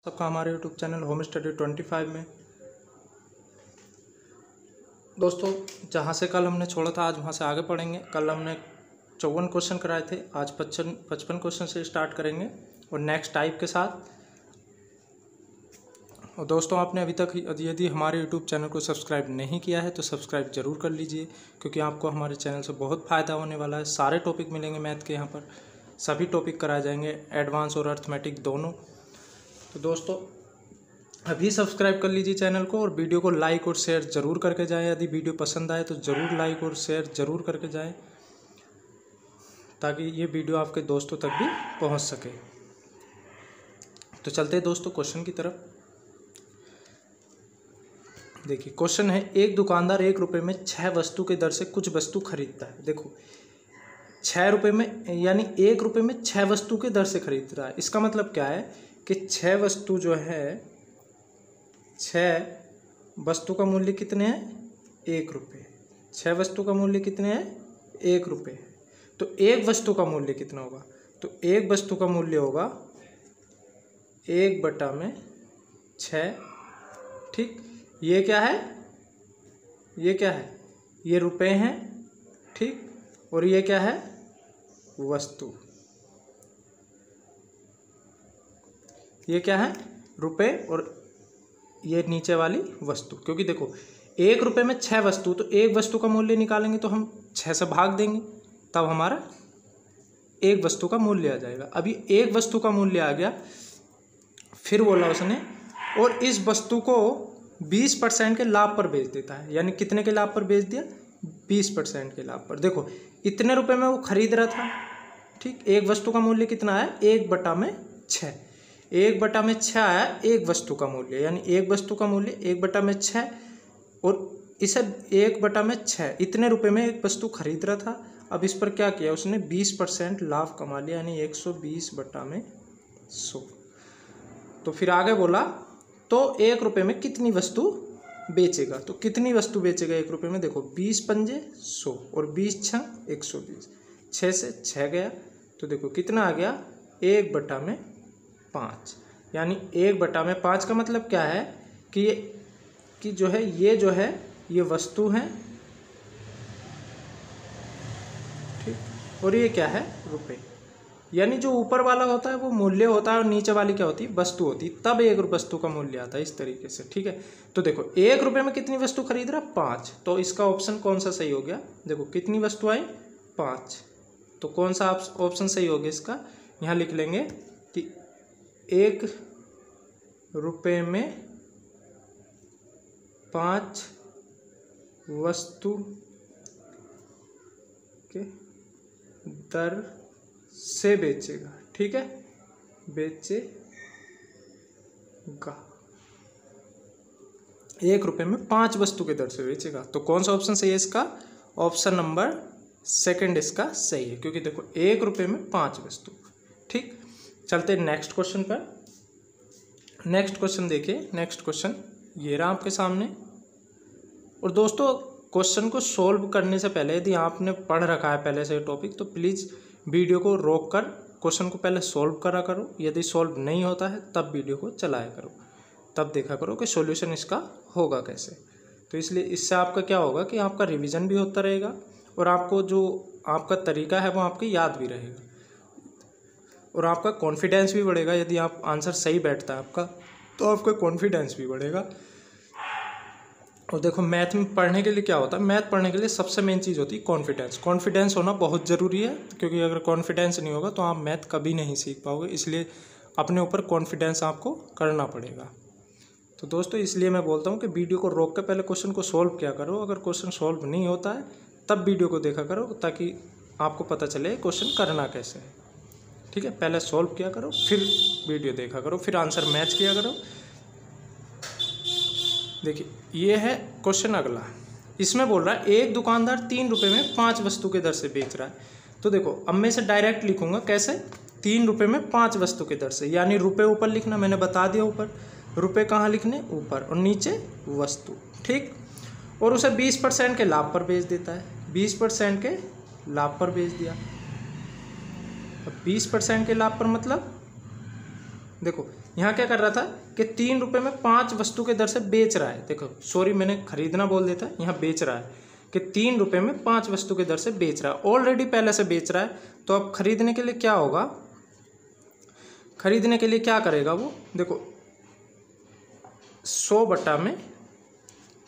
सबका हमारे YouTube channel home study 25 में। दोस्तों, जहाँ से कल हमने छोड़ा था आज वहाँ से आगे पढ़ेंगे। कल हमने 54 क्वेश्चन कराए थे, आज 55 क्वेश्चन से स्टार्ट करेंगे और नेक्स्ट टाइप के साथ। और दोस्तों, आपने अभी तक यदि हमारे यूट्यूब चैनल को सब्सक्राइब नहीं किया है तो सब्सक्राइब ज़रूर कर लीजिए, क्योंकि आपको हमारे चैनल से बहुत फ़ायदा होने वाला है। सारे टॉपिक मिलेंगे मैथ के, यहाँ पर सभी टॉपिक कराए जाएंगे, एडवांस और अर्थमेटिक दोनों। तो दोस्तों, अभी सब्सक्राइब कर लीजिए चैनल को और वीडियो को लाइक और शेयर ज़रूर करके जाएं। यदि वीडियो पसंद आए तो ज़रूर लाइक और शेयर ज़रूर करके जाएं, ताकि ये वीडियो आपके दोस्तों तक भी पहुंच सके। तो चलते हैं दोस्तों क्वेश्चन की तरफ। देखिए, क्वेश्चन है, एक दुकानदार 1 रुपये में 6 वस्तु के दर से कुछ वस्तु खरीदता है। देखो, 6 रुपये में यानी 1 रुपये में 6 वस्तु के दर से खरीद रहा है। इसका मतलब क्या है कि 6 वस्तु जो है, 6 वस्तु का मूल्य कितने हैं? 1 रुपये। 6 वस्तु का मूल्य कितने हैं? 1 रुपये। तो एक वस्तु का मूल्य कितना होगा? तो एक वस्तु का मूल्य होगा 1/6। ठीक, ये क्या है? ये क्या है? ये रुपए हैं। ठीक, और ये क्या है? वस्तु। ये क्या है? रुपए, और ये नीचे वाली वस्तु। क्योंकि देखो, 1 रुपये में 6 वस्तु, तो एक वस्तु का मूल्य निकालेंगे तो हम 6 से भाग देंगे, तब हमारा एक वस्तु का मूल्य आ जाएगा। अभी एक वस्तु का मूल्य आ गया, फिर बोला उसने, और इस वस्तु को 20% के लाभ पर बेच देता है। यानी कितने के लाभ पर बेच दिया? 20% के लाभ पर। देखो, इतने रुपए में वो खरीद रहा था। ठीक, एक वस्तु का मूल्य कितना है? 1/6। 1/6 आया एक वस्तु का मूल्य, यानी एक वस्तु का मूल्य 1/6, और इसे 1/6 इतने रुपए में एक वस्तु खरीद रहा था। अब इस पर क्या किया उसने? 20% लाभ कमा लिया, यानी 120/100। तो फिर आगे बोला, तो 1 रुपये में कितनी वस्तु बेचेगा? तो कितनी वस्तु बेचेगा 1 रुपये में? देखो, 20 पंजे 100 और 20 छंग 120। 6 से 6 गया, तो देखो कितना आ गया? 1/5। यानी 1/5 का मतलब क्या है कि ये वस्तु है। ठीक, और ये क्या है? रुपए। यानी जो ऊपर वाला होता है वो मूल्य होता है और नीचे वाली क्या होती है? वस्तु होती है। तब एक वस्तु का मूल्य आता है इस तरीके से। ठीक है, तो देखो, 1 रुपये में कितनी वस्तु खरीद रहा? 5। तो इसका ऑप्शन कौन सा सही हो गया? देखो, कितनी वस्तु आई? 5। तो कौन सा ऑप्शन सही हो गया इसका? यहाँ लिख लेंगे कि 1 रुपये में 5 वस्तु के दर से बेचेगा। ठीक है, बेचेगा। 1 रुपये में 5 वस्तु के दर से बेचेगा। तो कौन सा ऑप्शन सही है इसका? ऑप्शन नंबर 2 इसका सही है, क्योंकि देखो 1 रुपये में 5 वस्तु। ठीक, चलते नेक्स्ट क्वेश्चन पर। नेक्स्ट क्वेश्चन देखिए। नेक्स्ट क्वेश्चन ये रहा आपके सामने। और दोस्तों, क्वेश्चन को सोल्व करने से पहले, यदि आपने पढ़ रखा है पहले से टॉपिक, तो प्लीज़ वीडियो को रोक कर क्वेश्चन को पहले सोल्व करा करो। यदि सोल्व नहीं होता है तब वीडियो को चलाया करो, तब देखा करो कि सॉल्यूशन इसका होगा कैसे। तो इसलिए इससे आपका क्या होगा कि आपका रिवीजन भी होता रहेगा और आपको जो आपका तरीका है वो आपके याद भी रहेगा, और आपका कॉन्फिडेंस भी बढ़ेगा। यदि आप आंसर सही बैठता है आपका, तो आपका कॉन्फिडेंस भी बढ़ेगा। और देखो, मैथ में पढ़ने के लिए क्या होता है? मैथ पढ़ने के लिए सबसे मेन चीज़ होती है कॉन्फिडेंस। कॉन्फिडेंस होना बहुत ज़रूरी है, क्योंकि अगर कॉन्फिडेंस नहीं होगा तो आप मैथ कभी नहीं सीख पाओगे। इसलिए अपने ऊपर कॉन्फिडेंस आपको करना पड़ेगा। तो दोस्तों, इसलिए मैं बोलता हूँ कि वीडियो को रोक कर पहले क्वेश्चन को सोल्व किया करो। अगर क्वेश्चन सोल्व नहीं होता है तब वीडियो को देखा करो, ताकि आपको पता चले क्वेश्चन करना कैसे है। ठीक है, पहले सोल्व किया करो, फिर वीडियो देखा करो, फिर आंसर मैच किया करो। देखिए, ये है क्वेश्चन अगला। इसमें बोल रहा है, एक दुकानदार 3 रुपये में 5 वस्तु के दर से बेच रहा है। तो देखो, अब मैं इसे डायरेक्ट लिखूंगा कैसे? 3 रुपये में 5 वस्तु के दर से, यानी रुपए ऊपर लिखना, मैंने बता दिया ऊपर। रुपए कहाँ लिखने? ऊपर, और नीचे वस्तु। ठीक, और उसे 20% के लाभ पर बेच देता है। 20% के लाभ पर बेच दिया। अब 20% के लाभ पर मतलब देखो यहाँ क्या कर रहा था कि 3 रुपये में 5 वस्तु के दर से बेच रहा है। देखो सॉरी मैंने खरीदना बोल देता, यहाँ बेच रहा है कि 3 रुपये में 5 वस्तु के दर से बेच रहा है, ऑलरेडी पहले से बेच रहा है। तो अब खरीदने के लिए क्या होगा, खरीदने के लिए क्या करेगा वो, देखो 100 बटा में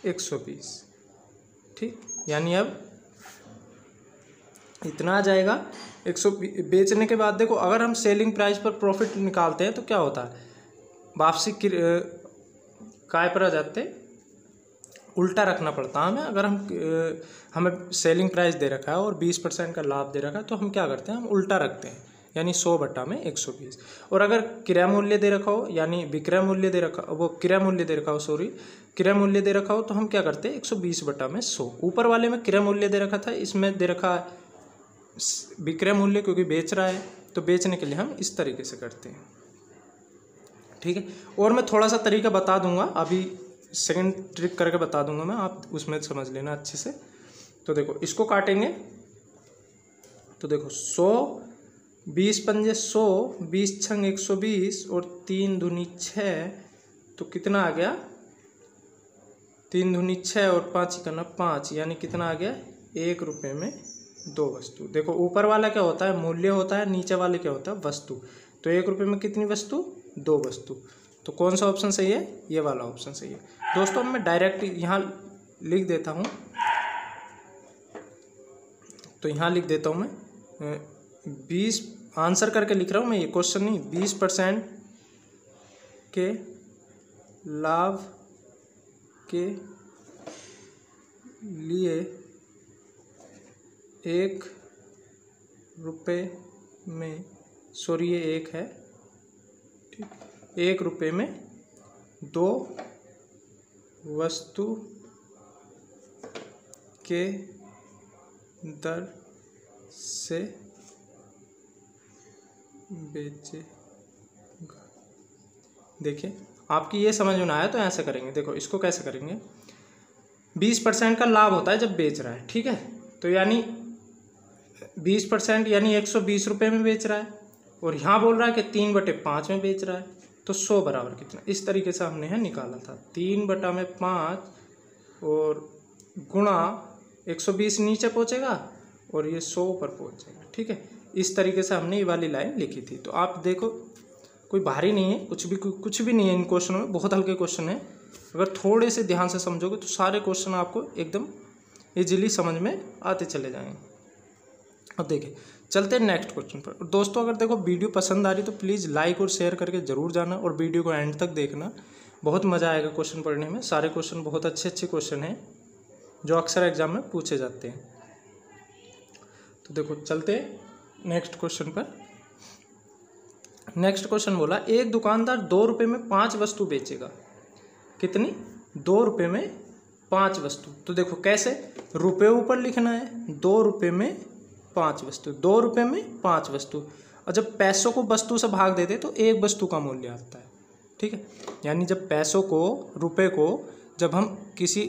120, ठीक, यानी अब इतना आ जाएगा 120। बेचने के बाद देखो अगर हम सेलिंग प्राइस पर प्रॉफिट निकालते हैं तो क्या होता है, वापसी काय पर आ जाते, उल्टा रखना पड़ता है हमें। अगर हमें सेलिंग प्राइस दे रखा है और 20% का लाभ दे रखा है तो हम क्या करते हैं, हम उल्टा रखते हैं, यानी 100 बटा में 120। और अगर क्रय मूल्य दे रखा हो, यानी विक्रय मूल्य दे रखा, वो क्रय मूल्य दे रखा हो, सॉरी क्रय मूल्य दे रखा हो, तो हम क्या करते हैं 120 बटा में 100। ऊपर वाले में क्रय मूल्य दे रखा था, इसमें दे रखा है विक्रय मूल्य, क्योंकि बेच रहा है तो बेचने के लिए हम इस तरीके से करते हैं, ठीक है। और मैं थोड़ा सा तरीका बता दूंगा, अभी सेकंड ट्रिक करके बता दूंगा मैं, आप उसमें समझ लेना अच्छे से। तो देखो इसको काटेंगे तो देखो 100, 20 पंजे 100, 20 छंग 120 और 3 दूनी 6, तो कितना आ गया, 3 दूनी 6 और 5 करना 5, यानी कितना आ गया 1 रुपये में 2 वस्तु। देखो ऊपर वाला क्या होता है, मूल्य होता है, नीचे वाले क्या होता है, वस्तु। तो 1 रुपये में कितनी वस्तु, 2 वस्तु। तो कौन सा ऑप्शन सही है, ये वाला ऑप्शन सही है दोस्तों। मैं डायरेक्ट यहाँ लिख देता हूँ, तो यहाँ लिख देता हूँ मैं 20 आंसर करके लिख रहा हूँ मैं, ये क्वेश्चन नहीं, 20% के लाभ के लिए 1 रुपये में, सॉरी ये 1 है, ठीक, 1 रुपये में 2 वस्तु के दर से बेचेगा। देखिए आपकी ये समझ में आया तो ऐसे करेंगे, देखो इसको कैसे करेंगे, 20% का लाभ होता है जब बेच रहा है, ठीक है। तो यानी 20% यानी 120 रुपये में बेच रहा है, और यहाँ बोल रहा है कि 3 बटे 5 में बेच रहा है, तो 100 बराबर कितना, इस तरीके से हमने है निकाला था। 3 बटा में 5 और गुणा 120 नीचे पहुँचेगा और ये 100 ऊपर पहुँचेगा, ठीक है। इस तरीके से हमने ये वाली लाइन लिखी थी। तो आप देखो कोई भारी नहीं है, कुछ भी नहीं है इन क्वेश्चनों में, बहुत हल्के क्वेश्चन है। अगर थोड़े से ध्यान से समझोगे तो सारे क्वेश्चन आपको एकदम इजीली समझ में आते चले जाएंगे। अब देखिए चलते हैं नेक्स्ट क्वेश्चन पर। दोस्तों अगर देखो वीडियो पसंद आ रही तो प्लीज़ लाइक और शेयर करके ज़रूर जाना, और वीडियो को एंड तक देखना, बहुत मज़ा आएगा क्वेश्चन पढ़ने में। सारे क्वेश्चन बहुत अच्छे अच्छे क्वेश्चन हैं जो अक्सर एग्जाम में पूछे जाते हैं। तो देखो चलते हैं नेक्स्ट क्वेश्चन पर। नेक्स्ट क्वेश्चन बोला, एक दुकानदार 2 रुपये में 5 वस्तु बेचेगा। कितनी, 2 रुपये में 5 वस्तु। तो देखो कैसे, रुपये ऊपर लिखना है, 2 रुपये में 5 वस्तु, 2 रुपये में 5 वस्तु। और जब पैसों को वस्तु से भाग देते तो एक वस्तु का मूल्य आता है, ठीक है। यानी जब पैसों को, रुपये को जब हम किसी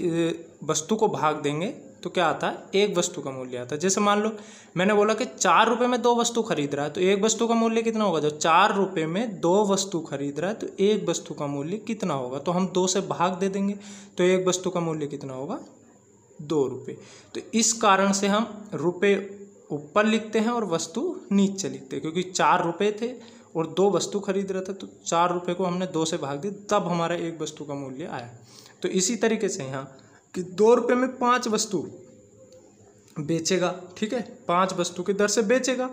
वस्तु को भाग देंगे तो क्या आता है, एक वस्तु का मूल्य आता है। जैसे मान लो मैंने बोला कि 4 रुपये में 2 वस्तु खरीद रहा है, तो एक वस्तु का मूल्य कितना होगा, जब 4 रुपये में 2 वस्तु खरीद रहा है तो एक वस्तु का मूल्य कितना होगा, तो हम 2 से भाग दे देंगे, तो एक वस्तु का मूल्य कितना होगा, 2 रुपये। तो इस कारण से हम रुपये ऊपर लिखते हैं और वस्तु नीचे लिखते हैं, क्योंकि 4 रुपये थे और 2 वस्तु खरीद रहा था, तो 4 रुपये को हमने 2 से भाग दिया, तब हमारा एक वस्तु का मूल्य आया। तो इसी तरीके से यहाँ कि 2 रुपये में 5 वस्तु बेचेगा, ठीक है, 5 वस्तु की दर से बेचेगा।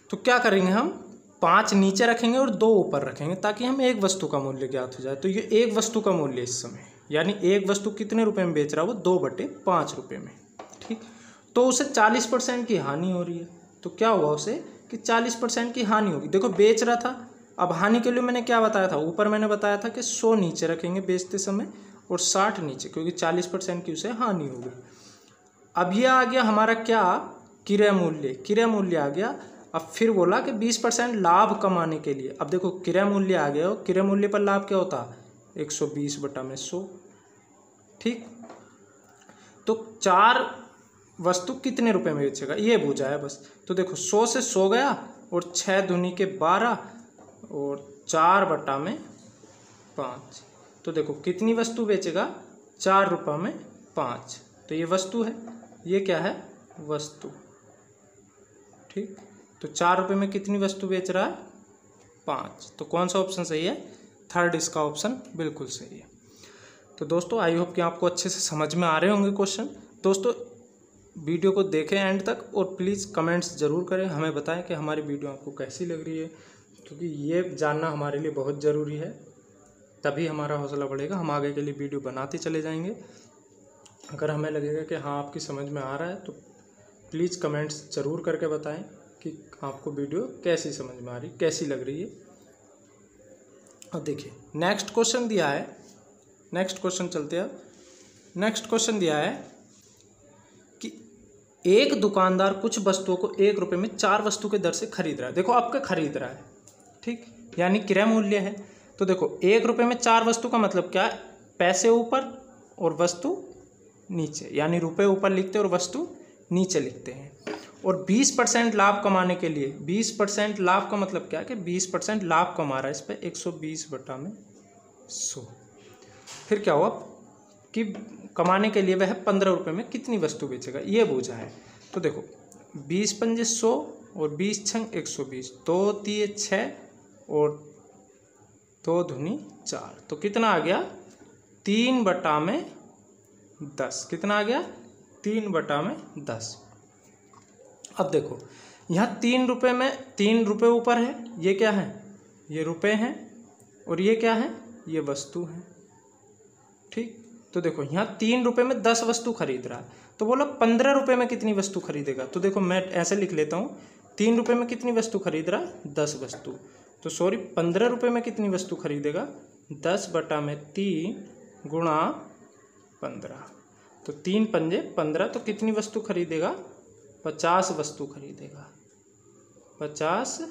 तो क्या करेंगे हम, 5 नीचे रखेंगे और 2 ऊपर रखेंगे ताकि हमें एक वस्तु का मूल्य ज्ञात हो जाए। तो ये एक वस्तु का मूल्य इस समय, यानी एक वस्तु कितने रुपए में बेच रहा है, वो 2/5 रुपये में, ठीक। तो उसे 40% की हानि हो रही है। तो क्या हुआ उसे कि 40% की हानि होगी। देखो बेच रहा था, अब हानि के लिए मैंने क्या बताया था, ऊपर मैंने बताया था कि 100 नीचे रखेंगे बेचते समय और 60 नीचे, क्योंकि 40% की उसे हानि हो गई। अब ये आ गया हमारा क्या, क्रय मूल्य, क्रय मूल्य आ गया। अब फिर बोला कि 20% लाभ कमाने के लिए, अब देखो क्रय मूल्य आ गया, और क्रय मूल्य पर लाभ क्या होता है, 120 बटा में 100, ठीक। तो 4 वस्तु कितने रुपए में बेचेगा ये पूछा है बस। तो देखो 100 से 100 गया और 6 दूनी के 12 और 4/5। तो देखो कितनी वस्तु बेचेगा, 4 रुपये में 5। तो ये वस्तु है, ये क्या है, वस्तु। ठीक, तो 4 रुपये में कितनी वस्तु बेच रहा है, 5। तो कौन सा ऑप्शन सही है, थर्ड इसका ऑप्शन बिल्कुल सही है। तो दोस्तों आई होप कि आपको अच्छे से समझ में आ रहे होंगे क्वेश्चन। दोस्तों वीडियो को देखें एंड तक और प्लीज़ कमेंट्स ज़रूर करें, हमें बताएं कि हमारी वीडियो आपको कैसी लग रही है, क्योंकि ये जानना हमारे लिए बहुत ज़रूरी है। तभी हमारा हौसला बढ़ेगा, हम आगे के लिए वीडियो बनाते चले जाएंगे। अगर हमें लगेगा कि हाँ आपकी समझ में आ रहा है तो प्लीज़ कमेंट्स ज़रूर करके बताएं कि आपको वीडियो कैसी समझ में आ रही, कैसी लग रही है। और देखिए नेक्स्ट क्वेश्चन दिया है, नेक्स्ट क्वेश्चन चलते हैं। नेक्स्ट क्वेश्चन दिया है कि एक दुकानदार कुछ वस्तुओं को 1 रुपये में 4 वस्तु के दर से खरीद रहा है। देखो आपका खरीद रहा है, ठीक, यानी क्रय मूल्य है। तो देखो 1 रुपये में 4 वस्तु का मतलब क्या है, पैसे ऊपर और वस्तु नीचे, यानी रुपए ऊपर लिखते हैं और वस्तु नीचे लिखते हैं। और 20% लाभ कमाने के लिए, 20% लाभ का मतलब क्या है कि 20% लाभ कमा रहा है इस पर 120/100। फिर क्या हुआ कि कमाने के लिए वह 15 रुपये में कितनी वस्तु बेचेगा, ये पूछा है। तो देखो 20 पंजे 100 और 20 छंग 120, 2 तिये 6 और 2 दूनी 4। तो कितना आ गया, 3/10। कितना आ गया, 3/10। अब देखो यहाँ 3 रुपये में 3 रुपये ऊपर है, ये क्या है, ये रुपए हैं, और ये क्या है, ये वस्तु है। ठीक, तो देखो यहाँ 3 रुपये में 10 वस्तु खरीद रहा है, तो बोला 15 रुपये में कितनी वस्तु खरीदेगा। तो देखो मैं ऐसे लिख लेता हूँ, 3 रुपये में कितनी वस्तु खरीद रहा है, 10 वस्तु। तो सॉरी 15 रुपये में कितनी वस्तु खरीदेगा, 10/3 गुणा 15। तो 3 पंजे 15, तो कितनी वस्तु खरीदेगा, 50 वस्तु खरीदेगा। 50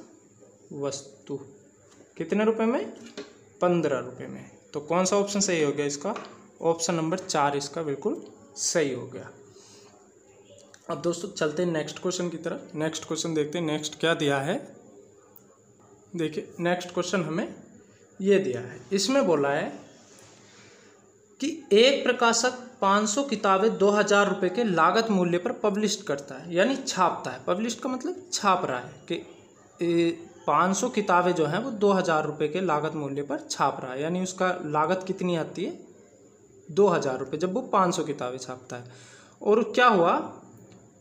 वस्तु कितने रुपए में, 15 रुपये में। तो कौन सा ऑप्शन सही हो गया इसका, ऑप्शन नंबर 4 इसका बिल्कुल सही हो गया। अब दोस्तों चलते हैं नेक्स्ट क्वेश्चन की तरफ। नेक्स्ट क्वेश्चन देखते हैं नेक्स्ट क्या दिया है। देखिए नेक्स्ट क्वेश्चन हमें ये दिया है, इसमें बोला है कि एक प्रकाशक 500 किताबें 2000 रुपये के लागत मूल्य पर पब्लिश करता है, यानी छापता है। पब्लिश का मतलब छाप रहा है कि 500 किताबें जो हैं वो 2000 रुपये के लागत मूल्य पर छाप रहा है, यानी उसका लागत कितनी आती है, 2000 रुपये, जब वो 500 किताबें छापता है। और क्या हुआ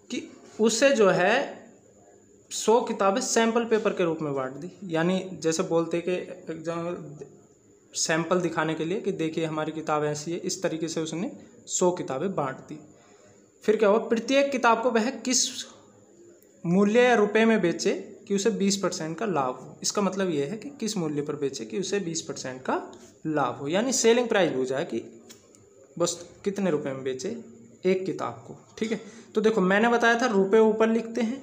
कि उसे जो है 100 किताबें सैंपल पेपर के रूप में बांट दी, यानी जैसे बोलते कि एग्जाम सैंपल दिखाने के लिए कि देखिए हमारी किताब ऐसी है, इस तरीके से उसने 100 किताबें बांट दी। फिर क्या हुआ, प्रत्येक किताब को वह किस मूल्य या रुपए में बेचे कि उसे 20% का लाभ हो। इसका मतलब यह है कि किस मूल्य पर बेचे कि उसे 20% का लाभ हो, यानी सेलिंग प्राइस पूछा है कि बस कितने रुपए में बेचे एक किताब को। ठीक है, तो देखो मैंने बताया था रुपए ऊपर लिखते हैं,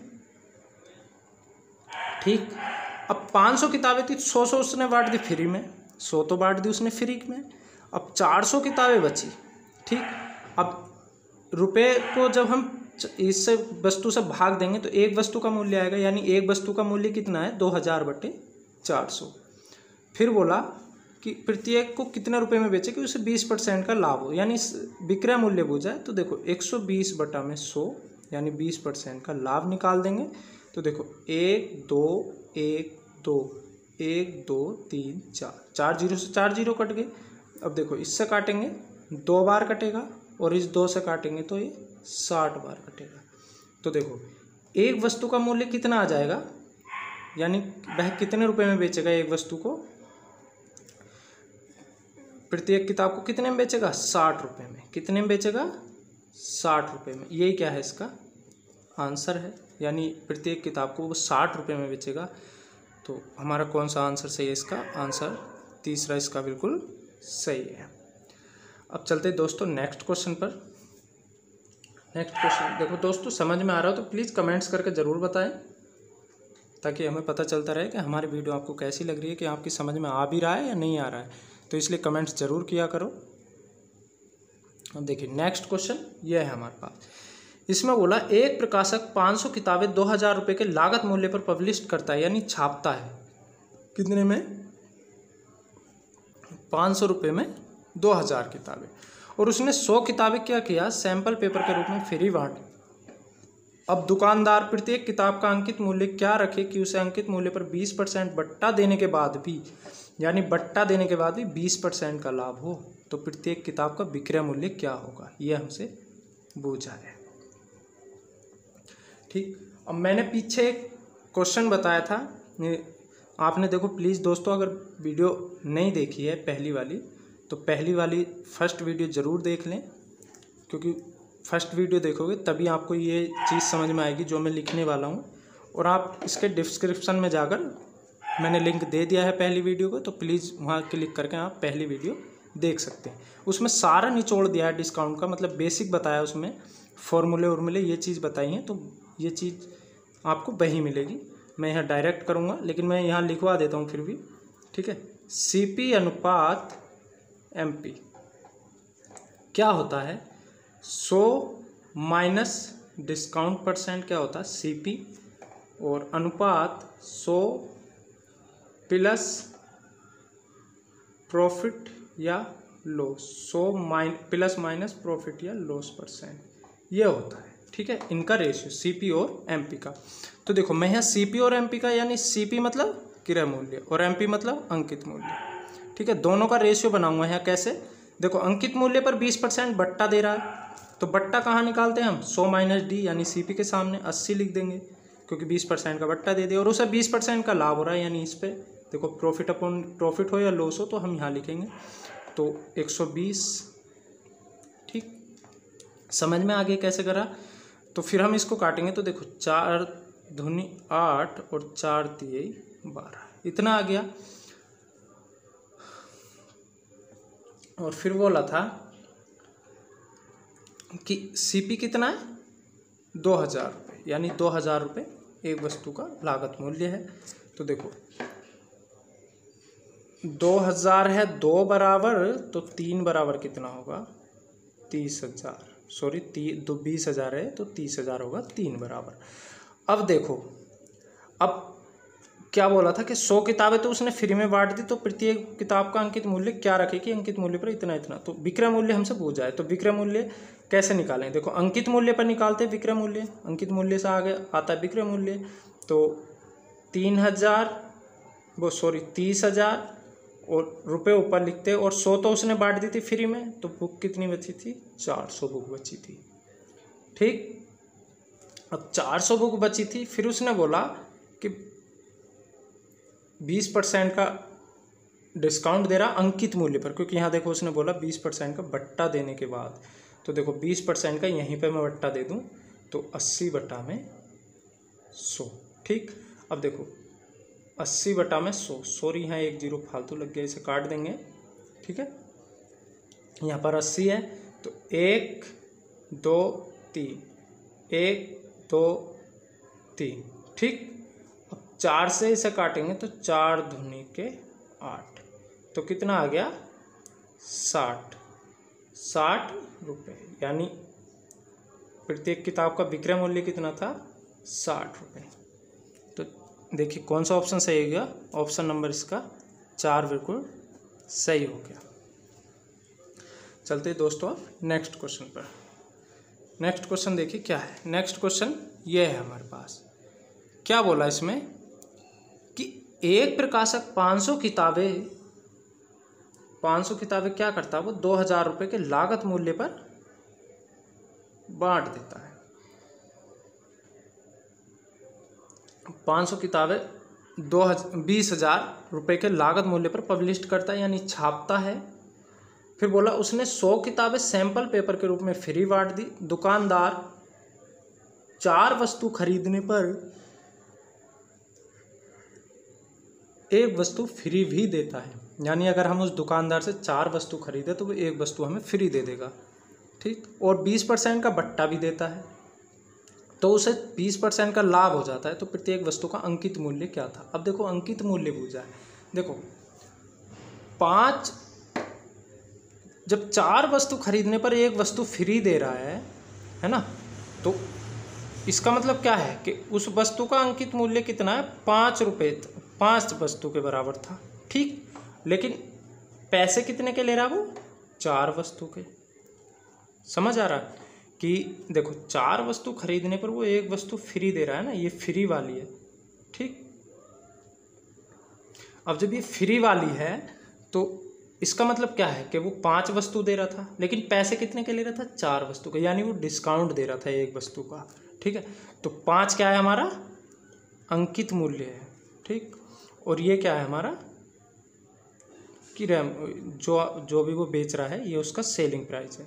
ठीक। अब 500 किताबें थी, 100 उसने बांट दी फ्री में, 100 तो बांट दी उसने फ्री में। अब 400 किताबें बची, ठीक। अब रुपए को जब हम इससे वस्तु से भाग देंगे तो एक वस्तु का मूल्य आएगा, यानी एक वस्तु का मूल्य कितना है, 2000/400। फिर बोला कि प्रत्येक को कितने रुपए में बेचे कि उसे 20% का लाभ हो, यानी विक्रय मूल्य पूछा है। तो देखो 120/100 यानी 20% का लाभ निकाल देंगे। तो देखो 1 2 1 2 1 2 3 4, 4 जीरो से 4 जीरो कट गए। अब देखो इससे काटेंगे 2 बार कटेगा और इस 2 से काटेंगे तो ये 60 बार कटेगा। तो देखो एक वस्तु का मूल्य कितना आ जाएगा, यानी वह कितने रुपए में बेचेगा एक वस्तु को, प्रत्येक किताब को कितने में बेचेगा, 60 रुपये में। कितने में बेचेगा, 60 रुपये में। यही क्या है, इसका आंसर है, यानी प्रत्येक किताब को वो 60 रुपये में बेचेगा। तो हमारा कौन सा आंसर सही है, इसका आंसर तीसरा इसका बिल्कुल सही है। अब चलते हैं दोस्तों नेक्स्ट क्वेश्चन पर। नेक्स्ट क्वेश्चन देखो दोस्तों, समझ में आ रहा हो तो प्लीज़ कमेंट्स करके ज़रूर बताएं, ताकि हमें पता चलता रहे कि हमारी वीडियो आपको कैसी लग रही है, कि आपकी समझ में आ भी रहा है या नहीं आ रहा है। तो इसलिए कमेंट्स ज़रूर किया करो। अब देखिए नेक्स्ट क्वेश्चन यह है हमारे पास। इसमें बोला एक प्रकाशक 500 किताबें 2000 रुपये के लागत मूल्य पर पब्लिश करता है, यानी छापता है। कितने में, 500 रुपये में 2000 किताबें, और उसने 100 किताबें क्या किया, सैंपल पेपर के रूप में फ्री बांट। अब दुकानदार प्रत्येक किताब का अंकित मूल्य क्या रखे कि उसे अंकित मूल्य पर 20% बट्टा देने के बाद भी, यानी बट्टा देने के बाद भी 20% का लाभ हो, तो प्रत्येक किताब का विक्रय मूल्य क्या होगा, ये हमसे पूछा है। ठीक, अब मैंने पीछे एक क्वेश्चन बताया था, आपने देखो प्लीज़ दोस्तों, अगर वीडियो नहीं देखी है पहली वाली, तो पहली वाली फर्स्ट वीडियो ज़रूर देख लें, क्योंकि फर्स्ट वीडियो देखोगे तभी आपको ये चीज़ समझ में आएगी जो मैं लिखने वाला हूँ। और आप इसके डिस्क्रिप्शन में जाकर मैंने लिंक दे दिया है पहली वीडियो को, तो प्लीज़ वहाँ क्लिक करके आप पहली वीडियो देख सकते हैं। उसमें सारा निचोड़ दिया है डिस्काउंट का, मतलब बेसिक बताया, उसमें फॉर्मूले उर्मूले ये चीज़ बताई हैं, तो ये चीज़ आपको वहीं मिलेगी। मैं यहाँ डायरेक्ट करूँगा, लेकिन मैं यहाँ लिखवा देता हूँ फिर भी, ठीक है। CP अनुपात MP क्या होता है, 100 माइनस डिस्काउंट परसेंट क्या होता है CP, और अनुपात 100 प्लस प्रॉफिट या लॉस, 100 प्लस माइनस प्रॉफिट या लॉस परसेंट, ये होता है, ठीक है, इनका रेशियो CP और MP का। तो देखो मैं यहाँ CP और MP का, यानी CP मतलब क्रय मूल्य और MP मतलब अंकित मूल्य, ठीक है, दोनों का रेशियो बनाऊंगा यहाँ। कैसे, देखो अंकित मूल्य पर 20% बट्टा दे रहा है, तो बट्टा कहाँ निकालते हैं हम, 100 माइनस D, यानी CP के सामने 80 लिख देंगे, क्योंकि 20% का बट्टा दे दिया, और उसे 20% का लाभ हो रहा है, यानी इस पे देखो प्रॉफिट अपॉन प्रॉफिट हो या लॉस हो, तो हम यहाँ लिखेंगे तो 120। ठीक, समझ में आ गया कैसे करा। तो फिर हम इसको काटेंगे, तो देखो 4 दूनी 8 और 4 तिहाई 12, इतना आ गया। और फिर बोला था कि CP कितना है, 2000 रुपये, यानी 2000 रुपये एक वस्तु का लागत मूल्य है। तो देखो 2000 है 2 बराबर, तो 3 बराबर कितना होगा, 30,000, सॉरी 20,000 है तो 30,000 होगा 3 बराबर। अब देखो, अब क्या बोला था कि 100 किताबें तो उसने फ्री में बांट दी, तो प्रत्येक किताब का अंकित मूल्य क्या रखे कि अंकित मूल्य पर इतना इतना, तो विक्रय मूल्य हमसे पूछा है, तो विक्रय मूल्य कैसे निकालें, देखो अंकित मूल्य पर निकालते हैं विक्रय मूल्य, अंकित मूल्य से आगे आता है विक्रय मूल्य, तो 30,000 और रुपये ऊपर लिखते, और 100 तो उसने बांट दी थी फ्री में, तो बुक कितनी बची थी, 400 बुक बची थी। ठीक, अब 400 बुक बची थी, फिर उसने बोला कि 20% का डिस्काउंट दे रहा अंकित मूल्य पर, क्योंकि यहाँ देखो उसने बोला 20% का बट्टा देने के बाद, तो देखो 20% का यहीं पे मैं बट्टा दे दूँ, तो 80 बटा में 100। ठीक, अब देखो 80 बटा में 100, सॉरी यहाँ 1 0 फालतू लग गया, इसे काट देंगे, ठीक है। यहाँ पर 80 है, तो 1 2 3, 1 2 3, ठीक। अब 4 से इसे काटेंगे, तो 4 दूनी के 8, तो कितना आ गया, 60 रुपये, यानी प्रत्येक किताब का विक्रय मूल्य कितना था, 60 रुपये। तो देखिए कौन सा ऑप्शन सही हो गया, ऑप्शन नंबर इसका 4 बिल्कुल सही हो गया। चलते दोस्तों नेक्स्ट क्वेश्चन पर। नेक्स्ट क्वेश्चन देखिए क्या है, नेक्स्ट क्वेश्चन ये है हमारे पास। क्या बोला इसमें कि एक प्रकाशक 500 किताबें क्या करता है, वो 2000 रुपये के लागत मूल्य पर बांट देता है। 500 किताबें 20,000 रुपये के लागत मूल्य पर पब्लिश करता है, यानी छापता है। फिर बोला उसने 100 किताबें सैंपल पेपर के रूप में फ्री बांट दी। दुकानदार 4 वस्तु खरीदने पर एक वस्तु फ्री भी देता है, यानी अगर हम उस दुकानदार से 4 वस्तु खरीदे तो वो एक वस्तु हमें फ्री दे देगा, ठीक। और 20% का बट्टा भी देता है, तो उसे 20% का लाभ हो जाता है। तो प्रत्येक वस्तु का अंकित मूल्य क्या था। अब देखो अंकित मूल्य पूछा है, देखो 5, जब 4 वस्तु खरीदने पर एक वस्तु फ्री दे रहा है ना, तो इसका मतलब क्या है कि उस वस्तु का अंकित मूल्य कितना है, 5 रुपये, 5 वस्तु के बराबर था, ठीक। लेकिन पैसे कितने के ले रहा है वो, 4 वस्तु के। समझ आ रहा है कि देखो 4 वस्तु खरीदने पर वो 1 वस्तु फ्री दे रहा है ना, ये फ्री वाली है, ठीक। अब जब ये फ्री वाली है तो इसका मतलब क्या है कि वो 5 वस्तु दे रहा था, लेकिन पैसे कितने के ले रहा था, 4 वस्तु के, यानी वो डिस्काउंट दे रहा था 1 वस्तु का, ठीक है। तो 5 क्या है हमारा, अंकित मूल्य है, ठीक। और ये क्या है हमारा, कि जो भी वो बेच रहा है ये उसका सेलिंग प्राइस है,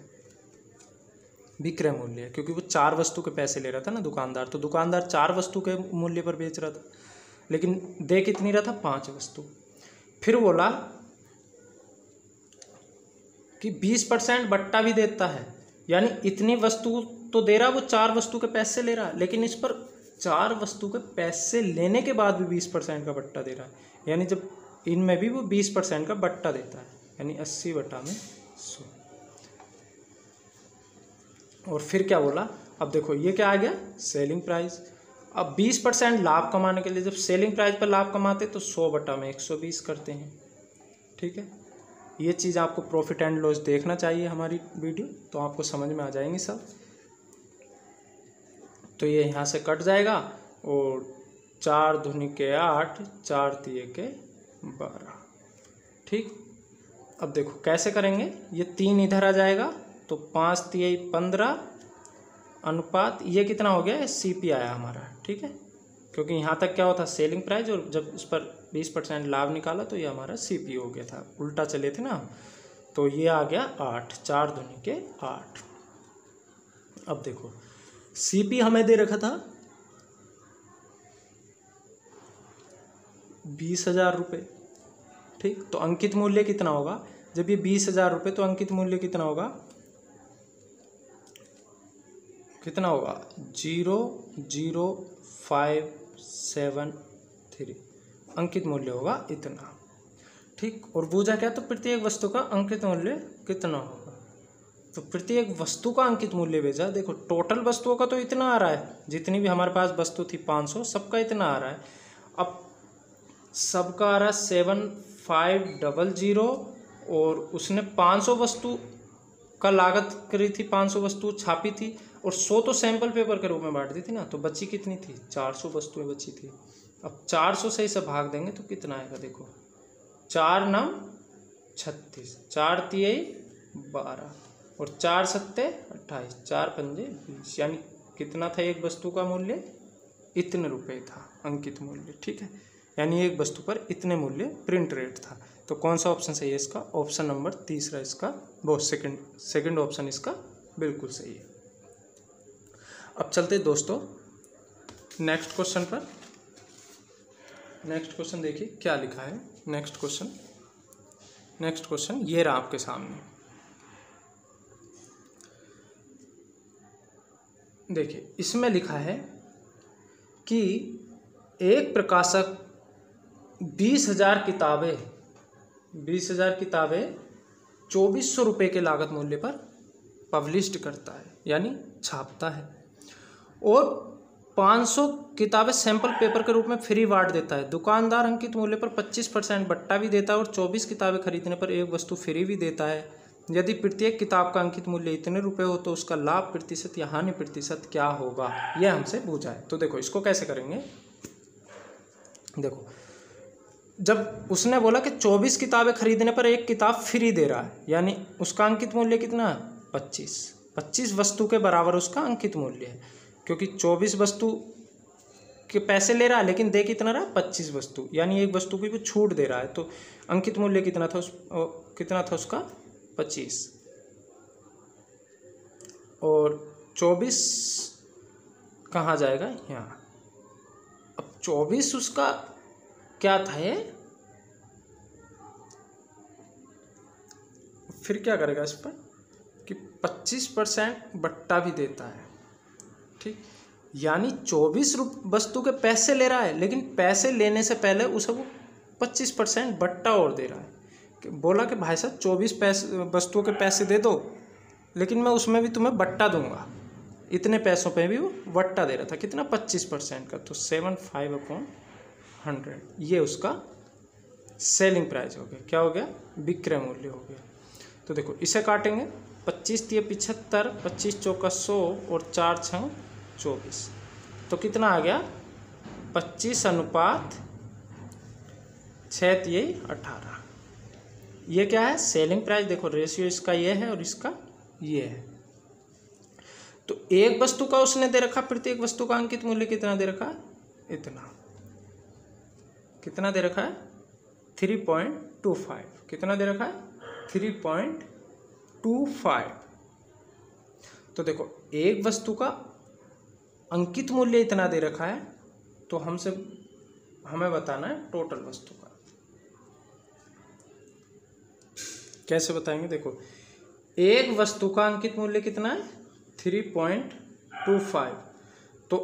विक्रय मूल्य है, क्योंकि वो 4 वस्तु के पैसे ले रहा था ना दुकानदार, तो दुकानदार 4 वस्तु के मूल्य पर बेच रहा था, लेकिन दे कितनी रहा था, 5 वस्तु। फिर बोला कि 20% बट्टा भी देता है, यानी इतनी वस्तु तो दे रहा, वो 4 वस्तु के पैसे ले रहा, लेकिन इस पर 4 वस्तु के पैसे लेने के बाद भी 20% का बट्टा दे रहा है, यानी जब इनमें भी वो 20% का बट्टा देता है, यानी 80/100। और फिर क्या बोला, अब देखो ये क्या आ गया, सेलिंग प्राइस। अब 20% लाभ कमाने के लिए जब सेलिंग प्राइस पर लाभ कमाते तो 100/120 करते हैं, ठीक है। ये चीज़ आपको प्रॉफिट एंड लॉस देखना चाहिए हमारी वीडियो, तो आपको समझ में आ जाएंगी सब। तो ये यहाँ से कट जाएगा, और 4 दूनी के 8, 4 तिये के 12, ठीक। अब देखो कैसे करेंगे, ये 3 इधर आ जाएगा, तो 5 तिये 15 अनुपात ये कितना हो गया, CP आया हमारा, ठीक है, क्योंकि यहाँ तक क्या होता सेलिंग प्राइस, और जब इस पर 20% लाभ निकाला तो ये हमारा CP हो गया था, उल्टा चले थे ना, तो ये आ गया 8, 4 दूनी के 8। अब देखो CP हमें दे रखा था 20,000 रुपये, ठीक। तो अंकित मूल्य कितना होगा, जब ये 20,000 रुपये, तो अंकित मूल्य कितना होगा, 00573 अंकित मूल्य होगा इतना, ठीक। और बूझा क्या, तो प्रत्येक वस्तु का अंकित मूल्य कितना होगा, तो प्रत्येक वस्तु का अंकित मूल्य भेजा। देखो टोटल वस्तुओं का तो इतना आ रहा है, जितनी भी हमारे पास वस्तु थी 500, सबका इतना आ रहा है। अब सबका आ रहा है 7500, और उसने 500 वस्तु का लागत करी थी, 500 वस्तु छापी थी, और 100 तो सैंपल पेपर के रूप में बांट दी थी ना, तो बची कितनी थी, 400 वस्तुएं बची थी। अब 400 से इसे भाग देंगे तो कितना आएगा, देखो 4 9 36, 4 तिये 12, और 4 सत्ते 28, 4 पंजे 20, यानी कितना था एक वस्तु का मूल्य, इतने रुपए था अंकित मूल्य, ठीक है। यानी एक वस्तु पर इतने मूल्य प्रिंट रेट था। तो कौन सा ऑप्शन सही है इसका, ऑप्शन नंबर 3 इसका, बहुत सेकंड ऑप्शन इसका बिल्कुल सही है। अब चलते दोस्तों नेक्स्ट क्वेश्चन पर। नेक्स्ट क्वेश्चन देखिए क्या लिखा है। नेक्स्ट क्वेश्चन ये रहा आपके सामने। देखिए इसमें लिखा है कि एक प्रकाशक 20,000 किताबें 2400 रुपये के लागत मूल्य पर पब्लिश्ड करता है, यानी छापता है, और 500 किताबें सैंपल पेपर के रूप में फ्री बांट देता है। दुकानदार अंकित मूल्य पर 25% बट्टा भी देता है, और 24 किताबें खरीदने पर एक वस्तु फ्री भी देता है। यदि प्रत्येक किताब का अंकित मूल्य इतने रुपए हो तो उसका लाभ प्रतिशत या हानि प्रतिशत क्या होगा, यह हमसे पूछा है। तो देखो इसको कैसे करेंगे। देखो जब उसने बोला कि 24 किताबें खरीदने पर एक किताब फ्री दे रहा है, यानी उसका अंकित मूल्य कितना है, 25 वस्तु के बराबर उसका अंकित मूल्य है, क्योंकि 24 वस्तु के पैसे ले रहा है लेकिन दे कितना रहा, 25 वस्तु, यानी एक वस्तु की वो छूट दे रहा है। तो अंकित मूल्य कितना था उसका 25, और 24 कहाँ जाएगा, यहाँ। अब 24 उसका क्या था ये, फिर क्या करेगा इस पर कि 25% बट्टा भी देता है, ठीक। यानी 24 वस्तु के पैसे ले रहा है, लेकिन पैसे लेने से पहले उसे वो 25% बट्टा और दे रहा है। बोला कि भाई साहब 24 वस्तुओं के पैसे दे दो, लेकिन मैं उसमें भी तुम्हें बट्टा दूंगा। इतने पैसों पे भी वो बट्टा दे रहा था, कितना 25% का, तो 75/100 ये उसका सेलिंग प्राइस हो गया, क्या हो गया, विक्रय मूल्य हो गया। तो देखो इसे काटेंगे, 25 × 75, 25 चौका 100 और 4 × 24, तो कितना आ गया 25:6 = 18। ये क्या है, सेलिंग प्राइस। देखो रेशियो इसका ये है और इसका ये है। तो एक वस्तु का उसने दे रखा, प्रत्येक वस्तु का अंकित मूल्य कितना दे रखा है, इतना। कितना दे रखा है, 3.25। कितना दे रखा है, 3.25। तो देखो एक वस्तु का अंकित मूल्य इतना दे रखा है, तो हमें बताना है टोटल वस्तु का। कैसे बताएंगे, देखो एक वस्तु का अंकित मूल्य कितना है, 3.25। तो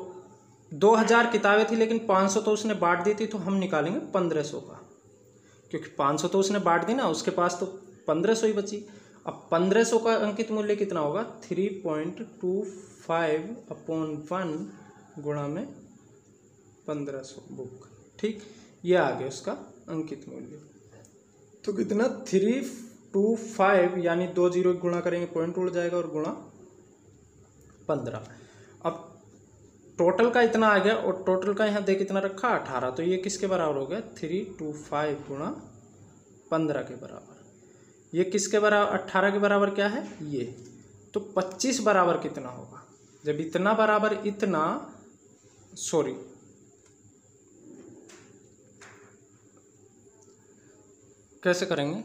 2000 किताबें थी, लेकिन 500 तो उसने बांट दी थी, तो हम निकालेंगे 1500 का, क्योंकि 500 तो उसने बांट दी ना, उसके पास तो 1500 ही बची। अब 1500 का अंकित मूल्य कितना होगा, 3.25/1 गुणा में 1500 बुक। ठीक, ये आ गया उसका अंकित मूल्य। तो कितना, 325, यानी 2 0 गुणा करेंगे पॉइंट उड़ जाएगा और गुणा 15। अब टोटल का इतना आ गया, और टोटल का यहाँ देख कितना रखा, 18। तो ये किसके बराबर हो गया, 325 × 15 के बराबर। ये किसके बराबर, 18 के बराबर क्या है, ये। तो 25 बराबर कितना होगा, जब इतना बराबर इतना, सॉरी कैसे करेंगे,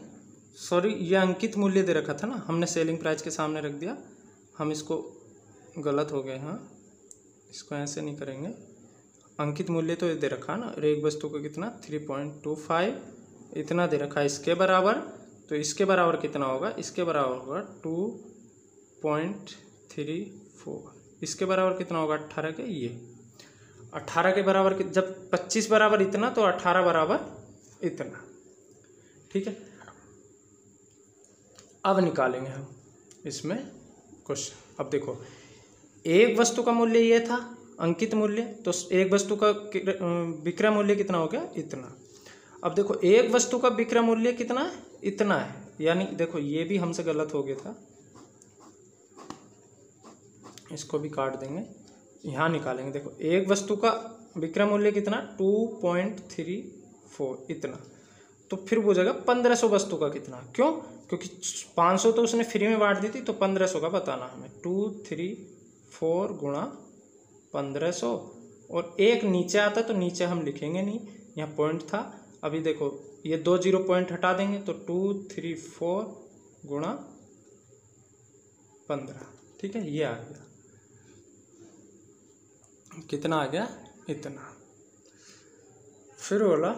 सॉरी ये अंकित मूल्य दे रखा था ना, हमने सेलिंग प्राइस के सामने रख दिया, हम इसको गलत हो गए। हाँ, इसको ऐसे नहीं करेंगे, अंकित मूल्य तो ये दे रखा ना, एक वस्तु को कितना, 3.25 इतना दे रखा है इसके बराबर। तो इसके बराबर कितना होगा, इसके बराबर होगा 2.34। इसके बराबर कितना होगा, 18 के, ये 18 के बराबर, जब 25 बराबर इतना, तो 18 बराबर इतना। ठीक है, अब निकालेंगे हम इसमें क्वेश्चन। अब देखो एक वस्तु का मूल्य ये था अंकित मूल्य, तो एक वस्तु का विक्रय मूल्य कितना हो गया, इतना। अब देखो एक वस्तु का विक्रय मूल्य कितना है, इतना है, यानी देखो ये भी हमसे गलत हो गया था, इसको भी काट देंगे, यहाँ निकालेंगे। देखो एक वस्तु का विक्रय मूल्य कितना, 2.34 इतना। तो फिर वो जगह 1500 वस्तु का कितना, क्यों, क्योंकि 500 तो उसने फ्री में बांट दी थी, तो 1500 का बताना हमें। 234 गुणा 1500, और एक नीचे आता तो नीचे हम लिखेंगे नहीं, यहाँ पॉइंट था। अभी देखो ये 2 0 पॉइंट हटा देंगे, तो 234 गुणा 15। ठीक है, ये आ गया, कितना आ गया, इतना। फिर बोला,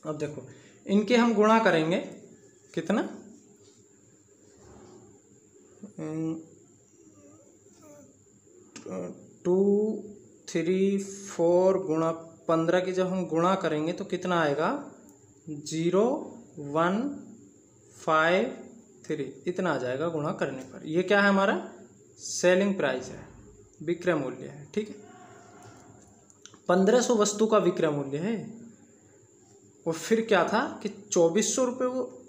अब देखो इनके हम गुणा करेंगे, कितना, 234 गुणा 15 की जब हम गुणा करेंगे तो कितना आएगा, 0153 इतना आ जाएगा गुणा करने पर। ये क्या है, हमारा सेलिंग प्राइस है, विक्रय मूल्य है। ठीक है, 1500 वस्तु का विक्रय मूल्य है। और फिर क्या था कि 2400 रुपये वो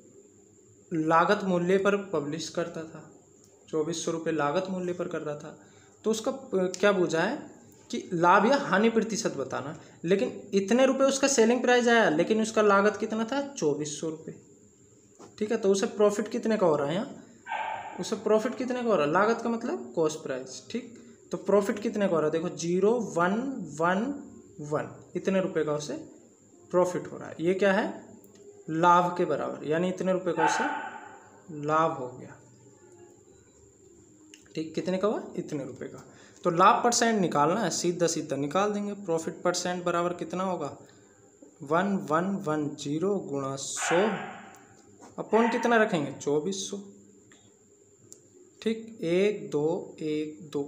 लागत मूल्य पर पब्लिश करता था, 2400 रुपये लागत मूल्य पर कर रहा था। तो उसका क्या पूछा है कि लाभ या हानि प्रतिशत बताना, लेकिन इतने रुपए उसका सेलिंग प्राइस आया, लेकिन उसका लागत कितना था, 2400 रुपये। ठीक है, तो उसे प्रॉफिट कितने का हो रहा है यहाँ, उसे प्रॉफिट कितने का हो रहा है, लागत का मतलब कॉस्ट प्राइस। ठीक, तो प्रॉफिट कितने का हो रहा है, देखो 0111 इतने रुपए का उसे प्रॉफिट हो रहा है। ये क्या है, लाभ के बराबर, यानी इतने रुपए का उसे लाभ हो गया। ठीक, कितने का हुआ, इतने रुपए का। तो लाभ परसेंट निकालना है, सीधा सीधा निकाल देंगे। प्रॉफिट परसेंट बराबर कितना होगा, 1110 गुणा 100 अपॉन कितना रखेंगे, 2400। ठीक, 1 2 1 2।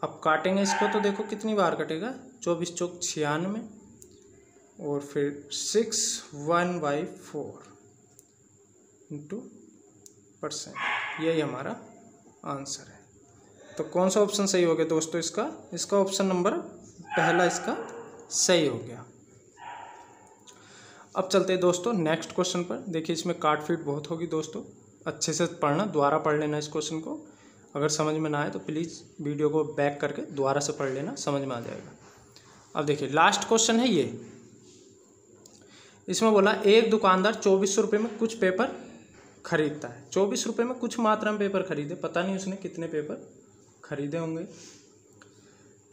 अब काटेंगे इसको, तो देखो कितनी बार कटेगा, 24 चौक 96, और फिर 6/1/4 इंटू %। यही हमारा आंसर है। तो कौन सा ऑप्शन सही हो गया दोस्तों, इसका ऑप्शन नंबर पहला इसका सही हो गया। अब चलते हैं दोस्तों नेक्स्ट क्वेश्चन पर। देखिए इसमें काट फीट बहुत होगी दोस्तों, अच्छे से पढ़ना, दोबारा पढ़ लेना इस क्वेश्चन को। अगर समझ में ना आए तो प्लीज़ वीडियो को बैक करके दोबारा से पढ़ लेना, समझ में आ जाएगा। अब देखिए लास्ट क्वेश्चन है ये। इसमें बोला एक दुकानदार 2400 रुपये में कुछ पेपर खरीदता है। 24 रुपये में कुछ मात्रा में पेपर खरीदे, पता नहीं उसने कितने पेपर खरीदे होंगे।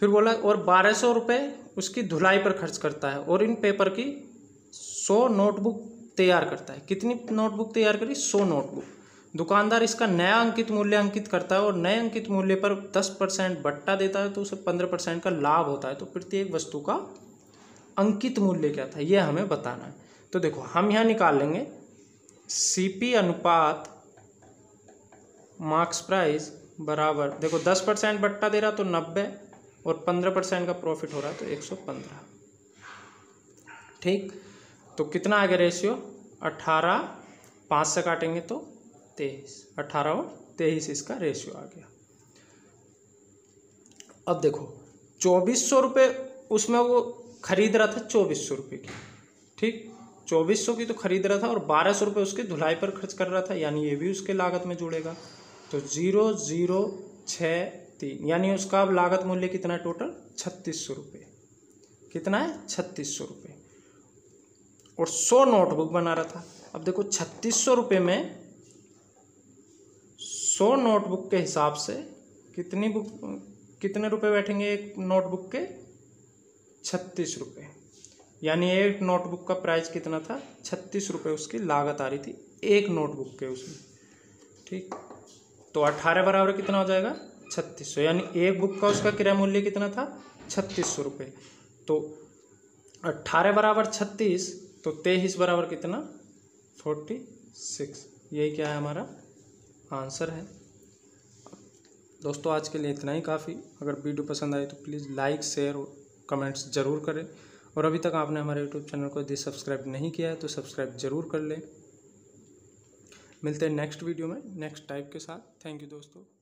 फिर बोला और 1200 रुपये उसकी धुलाई पर खर्च करता है और इन पेपर की 100 नोटबुक तैयार करता है। कितनी नोटबुक तैयार करी? 100 नोटबुक। दुकानदार इसका नया अंकित मूल्य अंकित करता है और नए अंकित मूल्य पर 10% बट्टा देता है तो उसे 15% का लाभ होता है। तो प्रत्येक वस्तु का अंकित मूल्य क्या था, यह हमें बताना है। तो देखो हम यहाँ निकाल लेंगे CP अनुपात मार्क्स प्राइस बराबर, देखो 10% बट्टा दे रहा तो 90 और 15% का प्रॉफिट हो रहा है तो 115। ठीक, तो कितना आ गया रेशियो? 18, 5 से काटेंगे तो 23, 18 और 23 इसका रेशियो आ गया। अब देखो 2400 रुपये उसमें वो खरीद रहा था 2400 रुपये की, ठीक, 2400 की तो खरीद रहा था और 1200 रुपये उसकी धुलाई पर खर्च कर रहा था, यानी ये भी उसके लागत में जुड़ेगा। तो 0063, यानी उसका अब लागत मूल्य कितना है टोटल? 3600 रुपये। कितना है? 3600 रुपये। और 100 नोटबुक बना रहा था। अब देखो 3600 रुपये में 100 नोटबुक के हिसाब से कितने रुपए बैठेंगे एक नोटबुक के? 36 रुपये। यानी एक नोटबुक का प्राइस कितना था? 36 रुपये उसकी लागत आ रही थी एक नोटबुक के उसमें। ठीक, तो 18 बराबर कितना हो जाएगा? 3600। यानी एक बुक का उसका क्रय मूल्य कितना था? 3600 रुपये। तो 18 बराबर 36, तो 23 बराबर कितना? 46। यही क्या है हमारा आंसर है। दोस्तों आज के लिए इतना ही काफ़ी। अगर वीडियो पसंद आए तो प्लीज़ लाइक, शेयर और कमेंट्स ज़रूर करें। और अभी तक आपने हमारे यूट्यूब चैनल को यदि सब्सक्राइब नहीं किया है तो सब्सक्राइब ज़रूर कर लें। मिलते हैं नेक्स्ट वीडियो में नेक्स्ट टाइप के साथ। थैंक यू दोस्तों।